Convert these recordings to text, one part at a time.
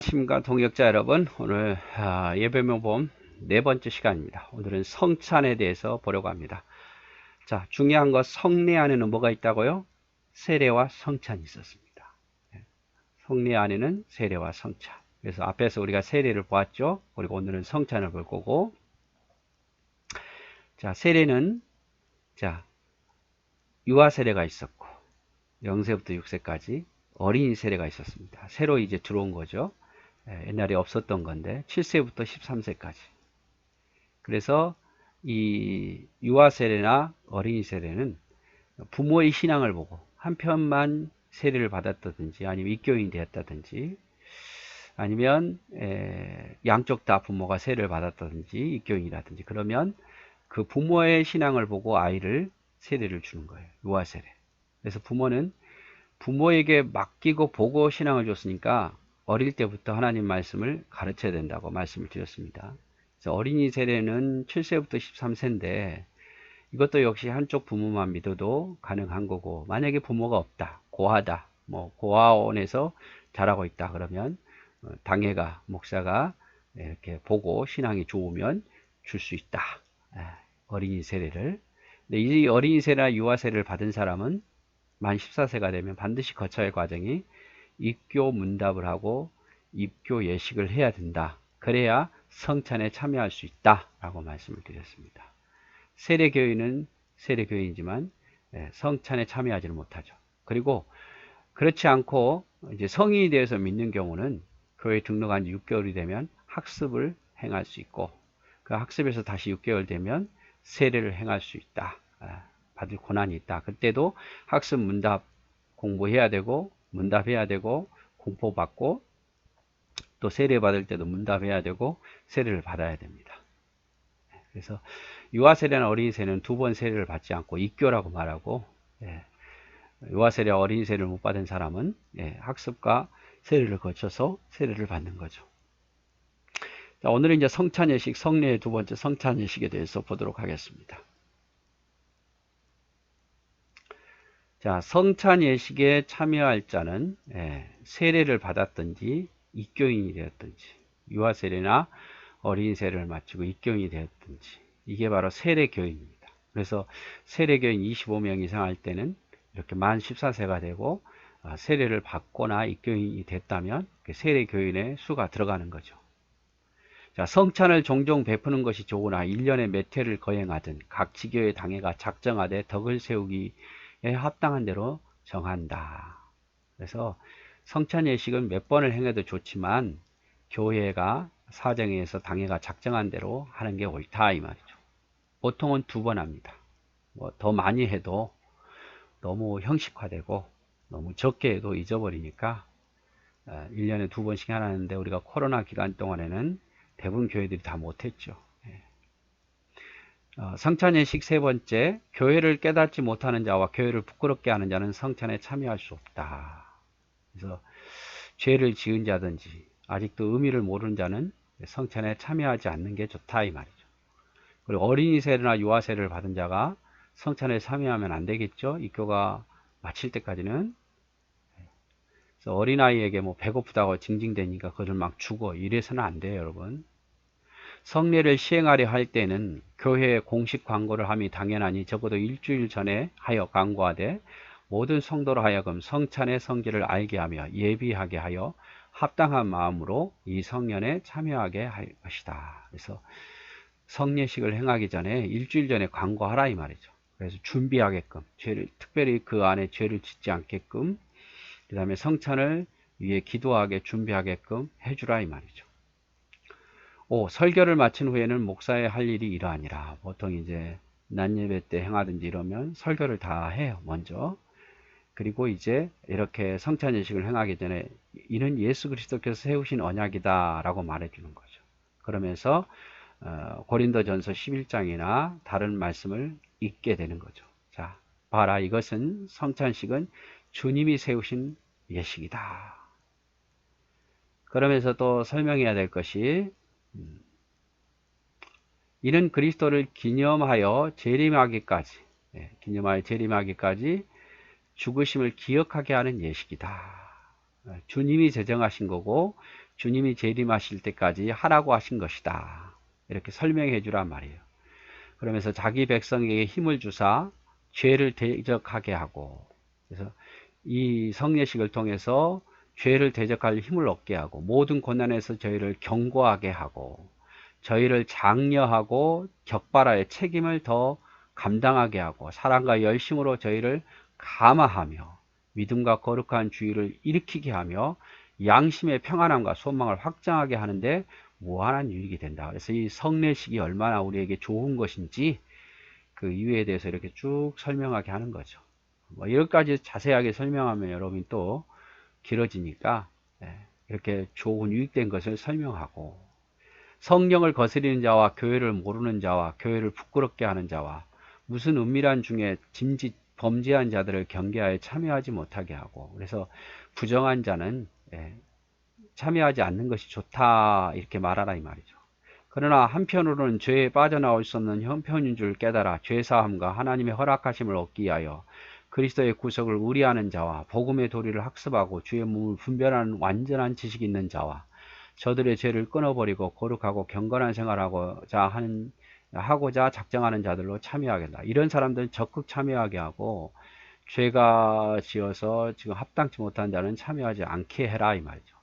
팀과 동역자 여러분, 오늘 예배명범 네 번째 시간입니다. 오늘은 성찬에 대해서 보려고 합니다. 자, 중요한 것 성례 안에는 뭐가 있다고요? 세례와 성찬이 있었습니다. 성례 안에는 세례와 성찬. 그래서 앞에서 우리가 세례를 보았죠. 그리고 오늘은 성찬을 볼 거고, 자, 세례는 유아 세례가 있었고 0세부터 6세까지 어린이 세례가 있었습니다. 새로 이제 들어온 거죠. 옛날에 없었던 건데 7세부터 13세까지. 그래서 이 유아 세례나 어린이 세례는 부모의 신앙을 보고 한편만 세례를 받았다든지 아니면 입교인이 되었다든지 아니면 양쪽 다 부모가 세례를 받았다든지 입교인이라든지 그러면 그 부모의 신앙을 보고 아이를 세례를 주는 거예요. 유아 세례. 그래서 부모는 부모에게 맡기고 보고 신앙을 줬으니까 어릴 때부터 하나님 말씀을 가르쳐야 된다고 말씀을 드렸습니다. 그래서 어린이 세례는 7세부터 13세인데 이것도 역시 한쪽 부모만 믿어도 가능한 거고, 만약에 부모가 없다, 고아다, 뭐 고아원에서 자라고 있다 그러면 당회가 목사가 이렇게 보고 신앙이 좋으면 줄 수 있다. 어린이 세례를. 근데 이 어린이 세례나 유아 세례를 받은 사람은 만 14세가 되면 반드시 거쳐야 할 과정이 입교 문답을 하고 입교 예식을 해야 된다. 그래야 성찬에 참여할 수 있다 라고 말씀을 드렸습니다. 세례교인은 세례교인이지만 성찬에 참여하지는 못하죠. 그리고 그렇지 않고 이제 성인이 되어서 믿는 경우는 교회에 등록한 지 6개월이 되면 학습을 행할 수 있고 그 학습에서 다시 6개월 되면 세례를 행할 수 있다. 받을 권한이 있다. 그때도 학습 문답 공부해야 되고 문답해야 되고 공포받고 또 세례 받을 때도 문답해야 되고 세례를 받아야 됩니다. 그래서 유아 세례나 어린이 세례는 두 번 세례를 받지 않고 입교라고 말하고 유아 세례 어린이 세례를 못 받은 사람은 학습과 세례를 거쳐서 세례를 받는 거죠. 자, 오늘은 이제 성찬 예식, 성례의 두 번째 성찬 예식에 대해서 보도록 하겠습니다. 자, 성찬 예식에 참여할 자는 세례를 받았든지 입교인이 되었든지 유아 세례나 어린이 세례를 마치고 입교인이 되었든지 이게 바로 세례교인입니다. 그래서 세례교인 25명 이상 할 때는 이렇게 만 14세가 되고 세례를 받거나 입교인이 됐다면 세례교인의 수가 들어가는 거죠. 자, 성찬을 종종 베푸는 것이 좋으나 1년에 몇 회를 거행하든 각 지교의 당회가 작정하되 덕을 세우기 합당한 대로 정한다. 그래서 성찬 예식은 몇 번을 행해도 좋지만 교회가 사정에서 당회가 작정한 대로 하는 게 옳다 이 말이죠. 보통은 2번 합니다. 뭐 더 많이 해도 너무 형식화되고 너무 적게 해도 잊어버리니까 1년에 2번씩 하는데 우리가 코로나 기간 동안에는 대부분 교회들이 다 못했죠. 성찬 예식 세 번째, 교회를 깨닫지 못하는 자와 교회를 부끄럽게 하는 자는 성찬에 참여할 수 없다. 그래서 죄를 지은 자든지 아직도 의미를 모르는 자는 성찬에 참여하지 않는 게 좋다 이 말이죠. 그리고 어린이 세례나 유아 세례를 받은 자가 성찬에 참여하면 안 되겠죠. 입교가 마칠 때까지는. 그래서 어린아이에게 뭐 배고프다고 징징대니까 그걸 막 주고 이래서는 안 돼요, 여러분. 성례를 시행하려 할 때는 교회에 공식 광고를 함이 당연하니 적어도 일주일 전에 하여 광고하되 모든 성도로 하여금 성찬의 성질을 알게 하며 예비하게 하여 합당한 마음으로 이 성년에 참여하게 할 것이다. 그래서 성례식을 행하기 전에 일주일 전에 광고하라 이 말이죠. 그래서 준비하게끔 특별히 그 안에 죄를 짓지 않게끔 그 다음에 성찬을 위해 기도하게 준비하게끔 해주라 이 말이죠. 설교를 마친 후에는 목사의 할 일이 이러하니라. 보통 이제 낮예배 때 행하든지 이러면 설교를 다 해요, 먼저. 그리고 이제 이렇게 성찬 예식을 행하기 전에 이는 예수 그리스도께서 세우신 언약이다 라고 말해주는 거죠. 그러면서 고린도전서 11장이나 다른 말씀을 읽게 되는 거죠. 자, 봐라, 이것은 성찬식은 주님이 세우신 예식이다. 그러면서 또 설명해야 될 것이 이는 그리스도를 기념하여 재림하기까지 죽으심을 기억하게 하는 예식이다. 주님이 제정하신 거고 주님이 재림하실 때까지 하라고 하신 것이다. 이렇게 설명해 주란 말이에요. 그러면서 자기 백성에게 힘을 주사 죄를 대적하게 하고, 그래서 이 성례식을 통해서 죄를 대적할 힘을 얻게 하고, 모든 고난에서 저희를 경고하게 하고, 저희를 장려하고 격발하여 책임을 더 감당하게 하고, 사랑과 열심으로 저희를 감화하며 믿음과 거룩한 주의를 일으키게 하며 양심의 평안함과 소망을 확장하게 하는데 무한한 유익이 된다. 그래서 이 성례식이 얼마나 우리에게 좋은 것인지 그 이유에 대해서 이렇게 쭉 설명하게 하는 거죠. 뭐 여기까지 자세하게 설명하면 여러분이 또 길어지니까 이렇게 좋은 유익된 것을 설명하고, 성령을 거스리는 자와 교회를 모르는 자와 교회를 부끄럽게 하는 자와 무슨 은밀한 중에 짐짓 범죄한 자들을 경계하여 참여하지 못하게 하고, 그래서 부정한 자는 참여하지 않는 것이 좋다 이렇게 말하라 이 말이죠. 그러나 한편으로는 죄에 빠져나올 수 없는 형편인 줄 깨달아 죄사함과 하나님의 허락하심을 얻기 위하여 그리스도의 구속을 의뢰하는 자와 복음의 도리를 학습하고 주의 몸을 분별하는 완전한 지식이 있는 자와 저들의 죄를 끊어버리고 거룩하고 경건한 하고자 작정하는 자들로 참여하겠다. 이런 사람들은 적극 참여하게 하고, 죄가 지어서 지금 합당치 못한 자는 참여하지 않게 해라 이 말이죠.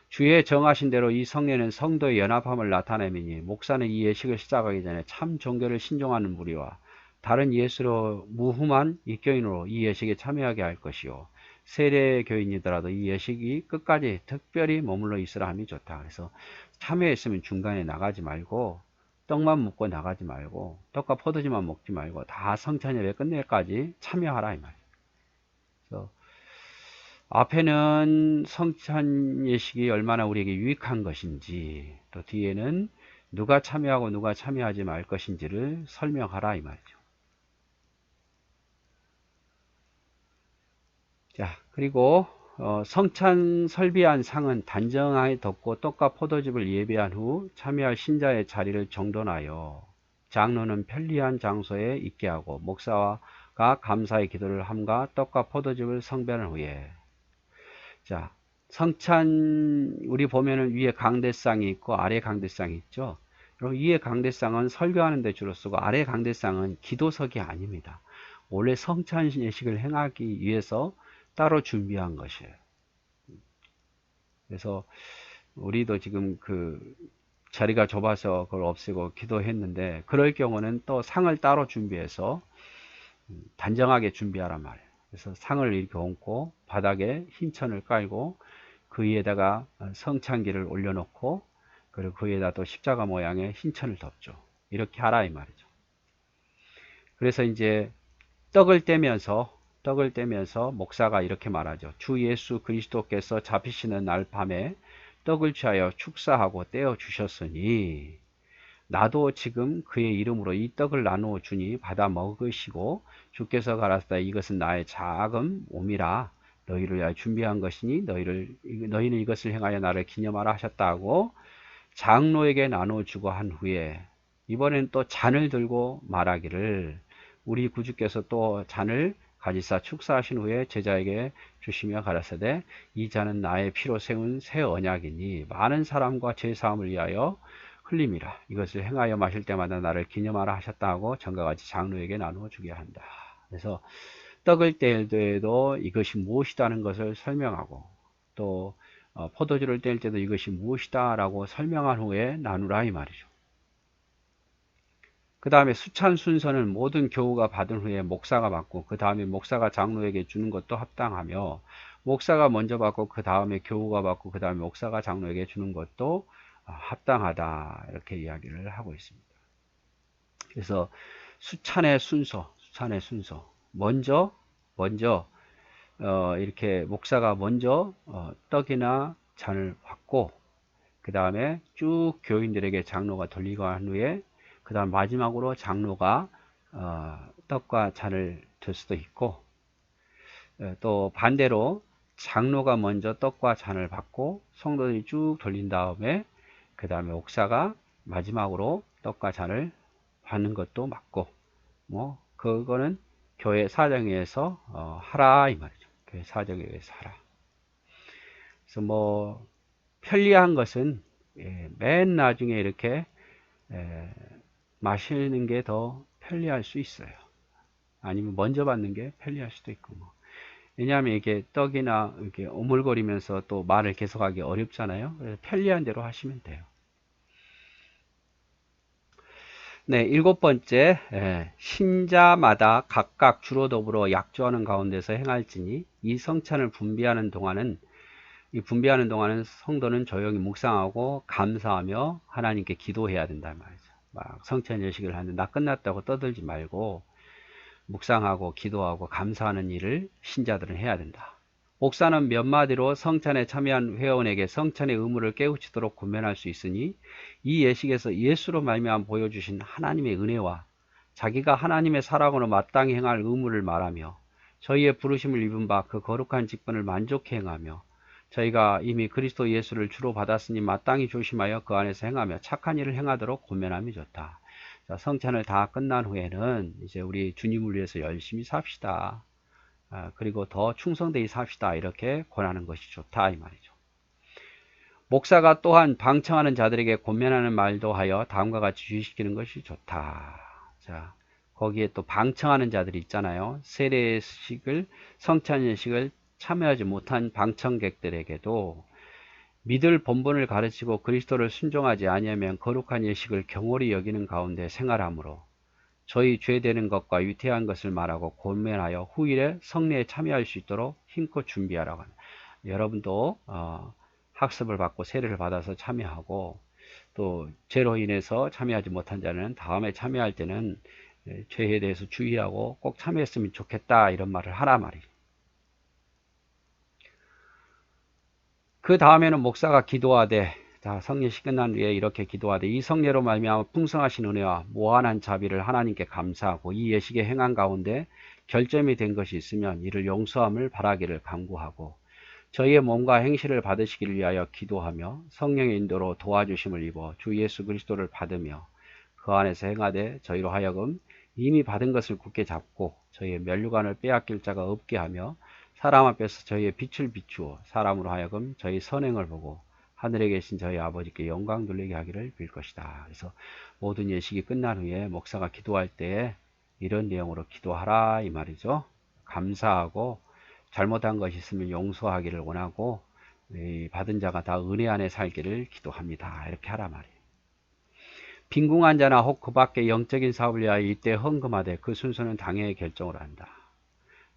주의 정하신 대로 이 성례는 성도의 연합함을 나타내미니, 목사는 이 예식을 시작하기 전에 참 종교를 신종하는 무리와 다른 예수로 무흠한 입교인으로 이 예식에 참여하게 할 것이요, 세례 교인이더라도 이 예식이 끝까지 특별히 머물러 있으라 함이 좋다. 그래서 참여했으면 중간에 나가지 말고, 떡만 먹고 나가지 말고, 떡과 포도주만 먹지 말고 다 성찬 예배 끝낼까지 참여하라 이 말이에요. 그래서 앞에는 성찬 예식이 얼마나 우리에게 유익한 것인지, 또 뒤에는 누가 참여하고 누가 참여하지 말 것인지를 설명하라 이 말이죠. 자, 그리고 성찬 설비한 상은 단정하게 덮고 떡과 포도즙을 예배한 후 참여할 신자의 자리를 정돈하여 장로는 편리한 장소에 있게 하고, 목사가 감사의 기도를 함과 떡과 포도즙을 성배한 후에, 자, 성찬 우리 보면은 위에 강대상이 있고 아래 강대상이 있죠. 그럼 위에 강대상은 설교하는 데 주로 쓰고, 아래 강대상은 기도석이 아닙니다. 원래 성찬 예식을 행하기 위해서 따로 준비한 것이에요. 그래서 우리도 지금 그 자리가 좁아서 그걸 없애고 기도했는데, 그럴 경우는 또 상을 따로 준비해서 단정하게 준비하란 말이에요. 그래서 상을 이렇게 얹고 바닥에 흰천을 깔고 그 위에다가 성찬기를 올려놓고, 그리고 그 위에다 또 십자가 모양의 흰천을 덮죠. 이렇게 하라 이 말이죠. 그래서 이제 떡을 떼면서 목사가 이렇게 말하죠. 주 예수 그리스도께서 잡히시는 날 밤에 떡을 취하여 축사하고 떼어 주셨으니, 나도 지금 그의 이름으로 이 떡을 나누어 주니 받아 먹으시고, 주께서 가라사대 이것은 나의 작은 몸이라 너희를 위하여 준비한 것이니 너희는 이것을 행하여 나를 기념하라 하셨다고 장로에게 나누어 주고 한 후에, 이번엔 또 잔을 들고 말하기를, 우리 구주께서 또 잔을 가지사 축사하신 후에 제자에게 주시며 가라사대 이 잔은 나의 피로 세운 새 언약이니 많은 사람과 제 사함을 위하여 흘림이라. 이것을 행하여 마실 때마다 나를 기념하라 하셨다 하고 전과 같이 장로에게 나누어 주게 한다. 그래서 떡을 뗄 때에도 이것이 무엇이다는 것을 설명하고, 또 포도주를 뗄 때도 이것이 무엇이다 라고 설명한 후에 나누라 이 말이죠. 그 다음에 수찬 순서는 모든 교우가 받은 후에 목사가 받고, 그 다음에 목사가 장로에게 주는 것도 합당하며, 목사가 먼저 받고 그 다음에 교우가 받고 그 다음에 목사가 장로에게 주는 것도 합당하다 이렇게 이야기를 하고 있습니다. 그래서 수찬의 순서 먼저 이렇게 목사가 먼저 떡이나 잔을 받고, 그 다음에 쭉 교인들에게 장로가 돌리고 한 후에, 그 다음 마지막으로 장로가 떡과 잔을 들 수도 있고, 또 반대로 장로가 먼저 떡과 잔을 받고 성도들이 쭉 돌린 다음에 그 다음에 목사가 마지막으로 떡과 잔을 받는 것도 맞고, 뭐 그거는 교회 사정에 의해서 하라 이 말이죠. 교회 사정에 의해서 하라. 그래서 뭐 편리한 것은 맨 나중에 이렇게 마시는 게 더 편리할 수 있어요. 아니면 먼저 받는 게 편리할 수도 있고 뭐. 왜냐하면 이게 떡이나 이렇게 오물거리면서 또 말을 계속하기 어렵잖아요. 그래서 편리한 대로 하시면 돼요. 네, 일곱 번째, 신자마다 각각 주로 더불어 약조하는 가운데서 행할지니 이 성찬을 분비하는 동안은 성도는 조용히 묵상하고 감사하며 하나님께 기도해야 된단 말이죠. 막 성찬 예식을 하는데 나 끝났다고 떠들지 말고 묵상하고 기도하고 감사하는 일을 신자들은 해야 된다. 목사는 몇 마디로 성찬에 참여한 회원에게 성찬의 의무를 깨우치도록 권면할 수 있으니 이 예식에서 예수로 말미암아 보여주신 하나님의 은혜와 자기가 하나님의 사랑으로 마땅히 행할 의무를 말하며 저희의 부르심을 입은 바 그 거룩한 직분을 만족해 행하며 저희가 이미 그리스도 예수를 주로 받았으니 마땅히 조심하여 그 안에서 행하며 착한 일을 행하도록 권면함이 좋다. 자, 성찬을 다 끝난 후에는 이제 우리 주님을 위해서 열심히 삽시다. 그리고 더 충성되이 삽시다. 이렇게 권하는 것이 좋다 이 말이죠. 목사가 또한 방청하는 자들에게 권면하는 말도 하여 다음과 같이 주의시키는 것이 좋다. 자, 거기에 또 방청하는 자들이 있잖아요. 세례식을 성찬 예식을 참여하지 못한 방청객들에게도 믿을 본분을 가르치고 그리스도를 순종하지 아니하면 거룩한 예식을 경홀히 여기는 가운데 생활하므로 저희 죄되는 것과 위태한 것을 말하고 권면하여 후일에 성례에 참여할 수 있도록 힘껏 준비하라고 합니다. 여러분도 학습을 받고 세례를 받아서 참여하고 또 죄로 인해서 참여하지 못한 자는 다음에 참여할 때는 죄에 대해서 주의하고 꼭 참여했으면 좋겠다 이런 말을 하라 말이죠. 그 다음에는 목사가 기도하되 성례식 끝난 후에 이렇게 기도하되 이 성례로 말미암아 풍성하신 은혜와 무한한 자비를 하나님께 감사하고 이 예식에 행한 가운데 결점이 된 것이 있으면 이를 용서함을 바라기를 간구하고 저희의 몸과 행실을 받으시기를 위하여 기도하며 성령의 인도로 도와주심을 입어 주 예수 그리스도를 받으며 그 안에서 행하되 저희로 하여금 이미 받은 것을 굳게 잡고 저희의 면류관을 빼앗길 자가 없게 하며 사람 앞에서 저희의 빛을 비추어 사람으로 하여금 저희 선행을 보고 하늘에 계신 저희 아버지께 영광 돌리게 하기를 빌 것이다. 그래서 모든 예식이 끝난 후에 목사가 기도할 때 이런 내용으로 기도하라 이 말이죠. 감사하고 잘못한 것이 있으면 용서하기를 원하고 받은 자가 다 은혜 안에 살기를 기도합니다. 이렇게 하라 말이에요. 빈궁한 자나 혹 그 밖에 영적인 사업을 위하여 이때 헌금하되 그 순서는 당회의 결정을 한다.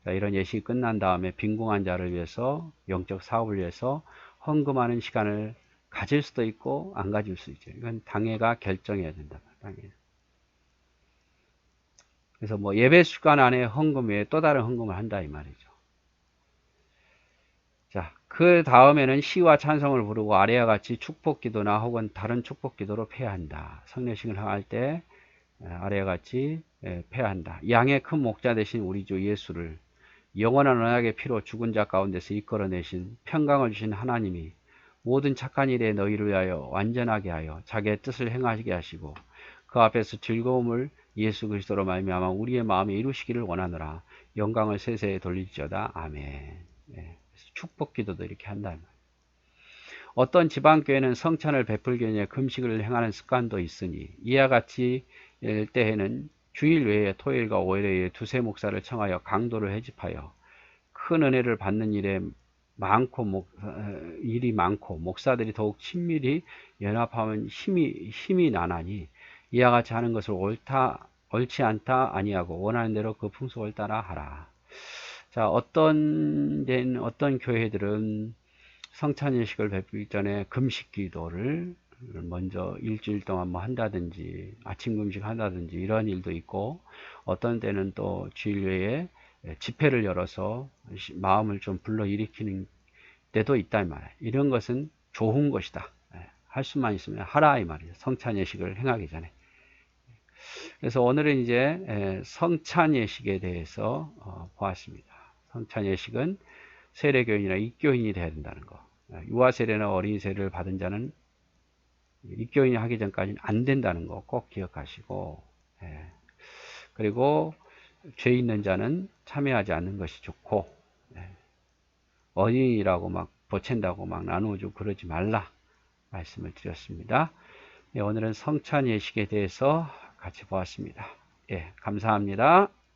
자, 이런 예식이 끝난 다음에 빈궁한 자를 위해서 영적 사업을 위해서 헌금하는 시간을 가질 수도 있고 안 가질 수 있죠. 이건 당회가 결정해야 된다. 당회. 그래서 뭐 예배 시간 안에 헌금 외에 또 다른 헌금을 한다 이 말이죠. 자, 그 다음에는 시와 찬송을 부르고 아래와 같이 축복기도나 혹은 다른 축복기도로 폐한다. 성례식을 할 때 아래와 같이 폐한다. 양의 큰 목자 되신 우리 주 예수를 영원한 언약의 피로 죽은 자 가운데서 이끌어내신 평강을 주신 하나님이 모든 착한 일에 너희를 위하여 완전하게 하여 자기의 뜻을 행하시게 하시고 그 앞에서 즐거움을 예수 그리스도로 말미암아 우리의 마음에 이루시기를 원하노라. 영광을 세세에 돌릴지어다. 아멘. 축복 기도도 이렇게 한다. 어떤 지방교회는 성찬을 베풀기 위해 금식을 행하는 습관도 있으니 이와 같이 때에는 주일 외에 토요일과 오일에 두세 목사를 청하여 강도를 해집하여 큰 은혜를 받는 일이 많고 목사들이 더욱 친밀히 연합하면 힘이 나나니 이와 같이 하는 것을 옳지 않다 아니하고 원하는 대로 그 풍속을 따라 하라. 자, 어떤 교회들은 성찬 예식을 베풀기 전에 금식 기도를 먼저 일주일 동안 뭐 한다든지 아침 금식 한다든지 이런 일도 있고 어떤 때는 또 주일 외에 집회를 열어서 마음을 좀 불러일으키는 때도 있다 이 말이에요. 이런 것은 좋은 것이다. 할 수만 있으면 하라 이 말이에요. 성찬 예식을 행하기 전에. 그래서 오늘은 이제 성찬 예식에 대해서 보았습니다. 성찬 예식은 세례교인이나 입교인이 되어야 된다는 거. 유아 세례나 어린이 세례를 받은 자는 입교인이 하기 전까지는 안 된다는 거 꼭 기억하시고, 그리고 죄 있는 자는 참여하지 않는 것이 좋고, 어린이라고 막 보챈다고 막 나누어주고 그러지 말라. 말씀을 드렸습니다. 예, 오늘은 성찬 예식에 대해서 같이 보았습니다. 예, 감사합니다.